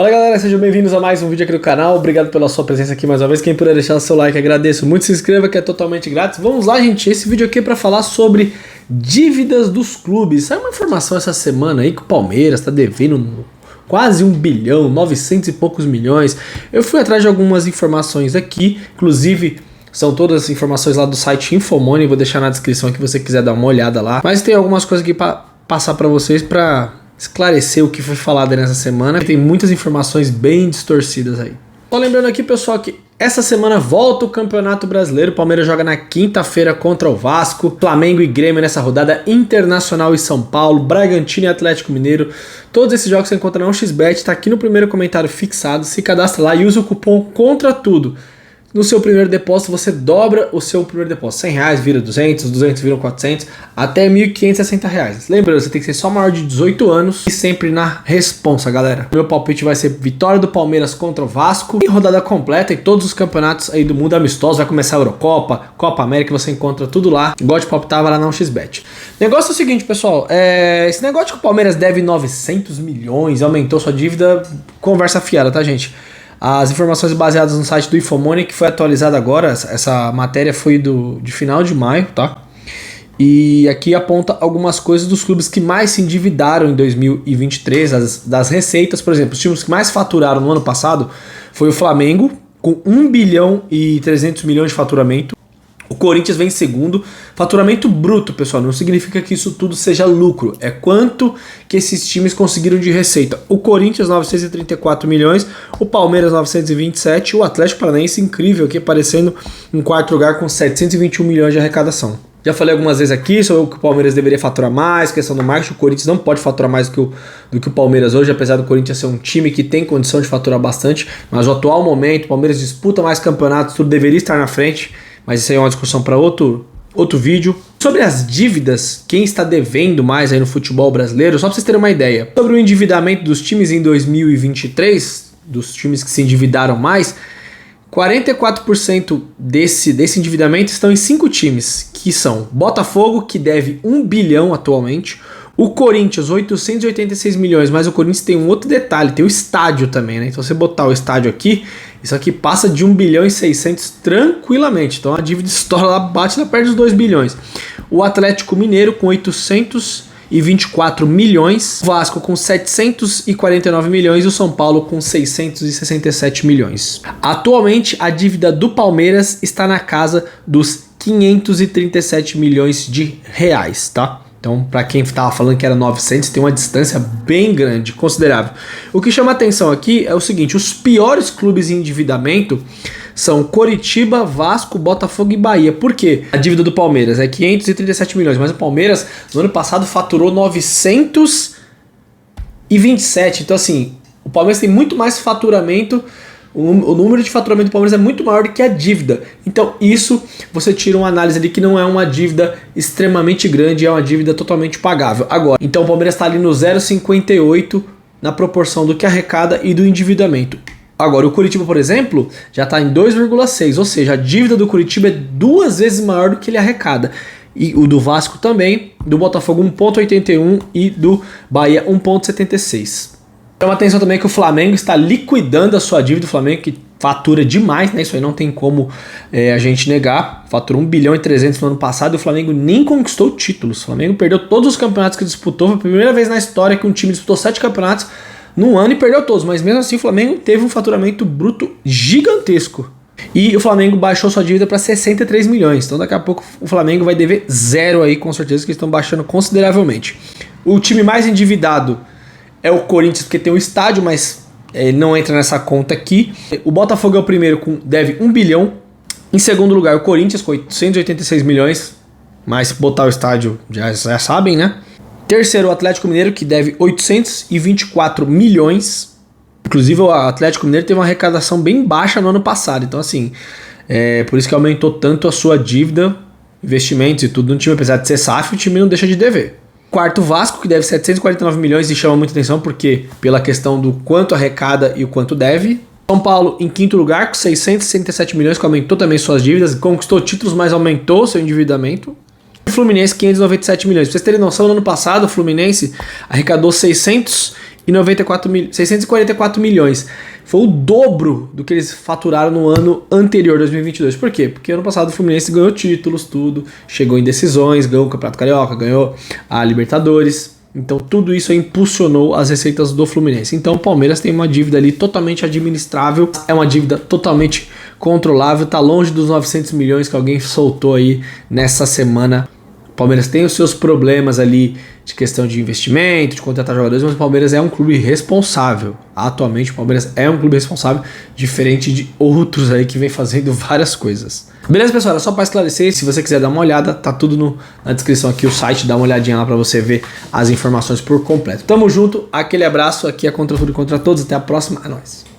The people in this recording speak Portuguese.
Fala galera, sejam bem-vindos a mais um vídeo aqui do canal. Obrigado pela sua presença aqui mais uma vez. Quem puder deixar o seu like, agradeço muito. Se inscreva que é totalmente grátis. Vamos lá, gente. Esse vídeo aqui é para falar sobre dívidas dos clubes. Saiu uma informação essa semana aí que o Palmeiras está devendo quase 1 bilhão, 900 e poucos milhões. Eu fui atrás de algumas informações aqui, inclusive são todas as informações lá do site Infomoney. Vou deixar na descrição aqui se você quiser dar uma olhada lá. Mas tem algumas coisas aqui para passar para vocês para esclarecer o que foi falado nessa semana. Tem muitas informações bem distorcidas aí. Só lembrando aqui, pessoal, que essa semana volta o Campeonato Brasileiro. O Palmeiras joga na quinta-feira contra o Vasco. Flamengo e Grêmio nessa rodada. Internacional e São Paulo. Bragantino e Atlético Mineiro. Todos esses jogos você encontra na 1xBet. Tá aqui no primeiro comentário fixado. Se cadastra lá e usa o cupom CONTRATUDO. No seu primeiro depósito, você dobra o seu primeiro depósito. R$100 vira 200, 200 viram 400, até R$1.560. Lembrando, você tem que ser só maior de 18 anos e sempre na responsa, galera. Meu palpite vai ser vitória do Palmeiras contra o Vasco. E rodada completa e todos os campeonatos aí do mundo amistoso. Vai começar a Eurocopa, Copa América, você encontra tudo lá. Gosto de palpitar, vai lá na 1xBet. Negócio é o seguinte, pessoal. Esse negócio de que o Palmeiras deve 900 milhões, aumentou sua dívida, conversa fiada, tá, gente? As informações baseadas no site do Infomoney, que foi atualizado agora, essa matéria foi de final de maio, tá? E aqui aponta algumas coisas dos clubes que mais se endividaram em 2023, das receitas. Por exemplo, os times que mais faturaram no ano passado foi o Flamengo, com 1 bilhão e 300 milhões de faturamento. O Corinthians vem em segundo. Faturamento bruto, pessoal, não significa que isso tudo seja lucro. É quanto que esses times conseguiram de receita. O Corinthians, 934 milhões. O Palmeiras, 927. O Atlético Paranaense, incrível, aqui aparecendo em quarto lugar com 721 milhões de arrecadação. Já falei algumas vezes aqui sobre o que o Palmeiras deveria faturar mais, questão do marketing. O Corinthians não pode faturar mais do que o Palmeiras hoje, apesar do Corinthians ser um time que tem condição de faturar bastante. Mas no atual momento, o Palmeiras disputa mais campeonatos, tudo deveria estar na frente. Mas isso aí é uma discussão para outro vídeo. Sobre as dívidas, quem está devendo mais aí no futebol brasileiro, só para vocês terem uma ideia. Sobre o endividamento dos times em 2023, dos times que se endividaram mais, 44% desse endividamento estão em 5 times, que são Botafogo, que deve 1 bilhão atualmente, o Corinthians, 886 milhões, mas o Corinthians tem um outro detalhe, tem o estádio também, né? Então, se você botar o estádio aqui, isso aqui passa de 1 bilhão e 600 tranquilamente. Então, a dívida estoura lá, bate lá perto dos 2 bilhões. O Atlético Mineiro com 824 milhões, o Vasco com 749 milhões e o São Paulo com 667 milhões. Atualmente, a dívida do Palmeiras está na casa dos 537 milhões de reais, tá? Então, para quem estava falando que era 900, tem uma distância bem grande, considerável. O que chama atenção aqui é o seguinte, os piores clubes em endividamento são Coritiba, Vasco, Botafogo e Bahia. Por quê? A dívida do Palmeiras é 537 milhões, mas o Palmeiras no ano passado faturou 927. Então, assim, o Palmeiras tem muito mais faturamento. O número de faturamento do Palmeiras é muito maior do que a dívida. Então isso você tira uma análise ali que não é uma dívida extremamente grande, é uma dívida totalmente pagável. Agora, então o Palmeiras está ali no 0,58 na proporção do que arrecada e do endividamento. Agora, o Coritiba, por exemplo, já está em 2,6, ou seja, a dívida do Coritiba é 2 vezes maior do que ele arrecada. E o do Vasco também, do Botafogo 1,81 e do Bahia 1,76. Chama atenção também que o Flamengo está liquidando a sua dívida. O Flamengo que fatura demais, né? Isso aí não tem como a gente negar. Faturou 1 bilhão e 300 no ano passado e o Flamengo nem conquistou títulos. O Flamengo perdeu todos os campeonatos que disputou. Foi a primeira vez na história que um time disputou 7 campeonatos num ano e perdeu todos. Mas mesmo assim o Flamengo teve um faturamento bruto gigantesco. E o Flamengo baixou sua dívida para 63 milhões. Então daqui a pouco o Flamengo vai dever zero aí, com certeza, que eles estão baixando consideravelmente. O time mais endividado é o Corinthians, porque tem o estádio, mas não entra nessa conta aqui. O Botafogo é o primeiro, deve 1 bilhão. Em segundo lugar, o Corinthians, com 886 milhões. Mas se botar o estádio, já sabem, né? Terceiro, o Atlético Mineiro, que deve 824 milhões. Inclusive, o Atlético Mineiro teve uma arrecadação bem baixa no ano passado. Então, assim, por isso que aumentou tanto a sua dívida, investimentos e tudo no time. Apesar de ser SAF, o time não deixa de dever. Quarto, Vasco, que deve 749 milhões e chama muita atenção porque pela questão do quanto arrecada e o quanto deve. São Paulo em quinto lugar com 667 milhões, que aumentou também suas dívidas, conquistou títulos, mas aumentou seu endividamento. O Fluminense 597 milhões. Pra vocês terem noção, no ano passado o Fluminense arrecadou 600 644 milhões. Foi o dobro do que eles faturaram no ano anterior, 2022. Por quê? Porque ano passado o Fluminense ganhou títulos, tudo, chegou em decisões, ganhou o Campeonato Carioca, ganhou a Libertadores. Então tudo isso impulsionou as receitas do Fluminense. Então o Palmeiras tem uma dívida ali totalmente administrável, é uma dívida totalmente controlável, tá longe dos 900 milhões que alguém soltou aí nessa semana. O Palmeiras tem os seus problemas ali de questão de investimento, de contratar jogadores, mas o Palmeiras é um clube responsável. Atualmente o Palmeiras é um clube responsável, diferente de outros aí que vem fazendo várias coisas. Beleza, pessoal? Era só para esclarecer. Se você quiser dar uma olhada, tá tudo na descrição aqui, o site, dá uma olhadinha lá para você ver as informações por completo. Tamo junto, aquele abraço, aqui é Contra Tudo e Contra Todos, até a próxima, é nóis.